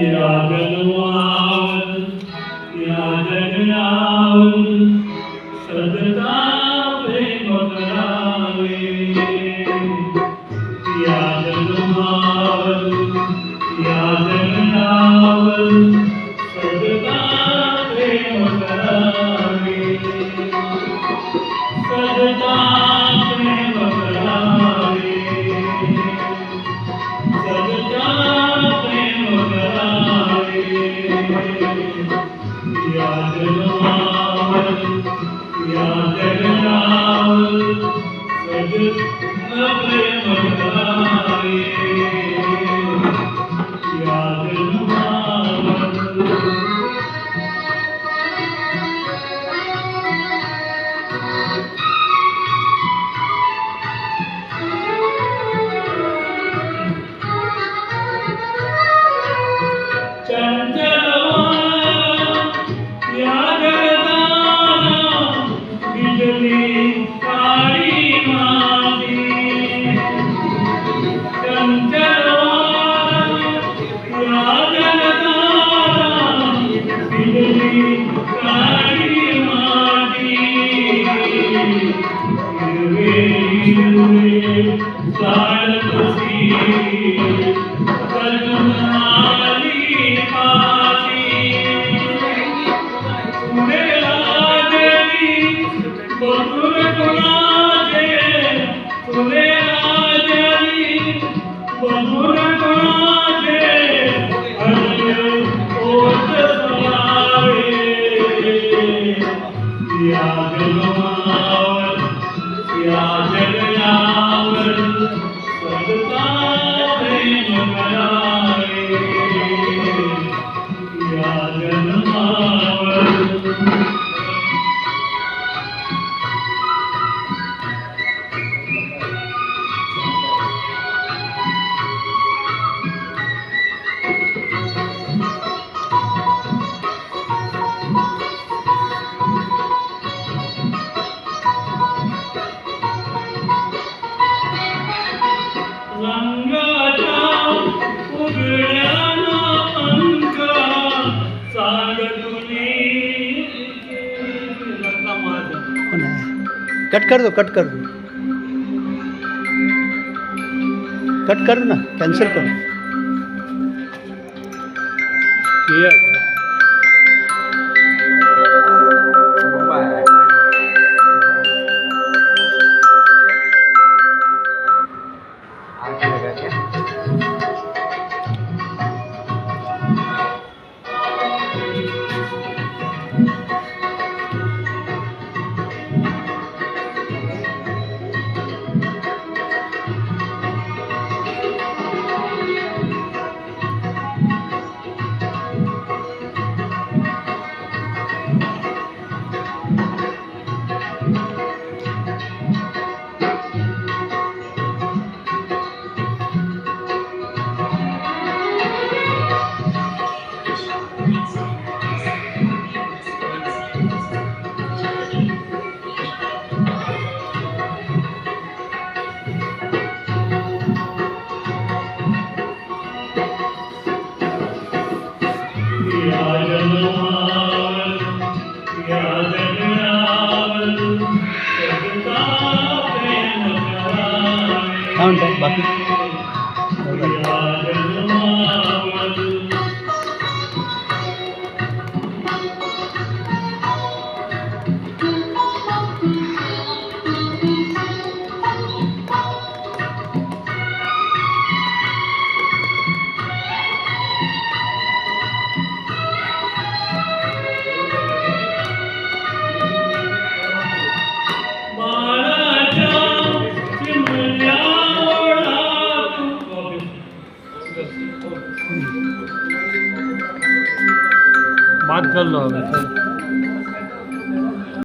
या जन्मावर या जगण्यावर सदता प्रेम करावे. या जन्मावर या जगण्यावर सदता प्रेम करावे. सदता प्रेम करावे. सदता प्रेम करावे. या जन्मावर या जगण्यावर सदता प्रेम करावे. या जन्मावर या जगताला बिजली काळी माझी. चंचलवान या जगताला बिजली काळी माझी. हिरवे हिरवे झाड कशी सजून आली माझी. बघून कोणाचे तुले राजनी बघून कोणाचे हृदय ओत सोडावे. या जन्मावर या जगण्यावर सदता प्रेम करावे. या जन्मावर रंगाच्या उघड्याना पंख सांग तुली. कट कर दो, कट कर दो, कट कर ना, कैंसिल कर. या जन्मावर या जगण्यावर सदता प्रेम करावे. काय म्हणतात बाकी? या जन्मावर बात कर लो अभी.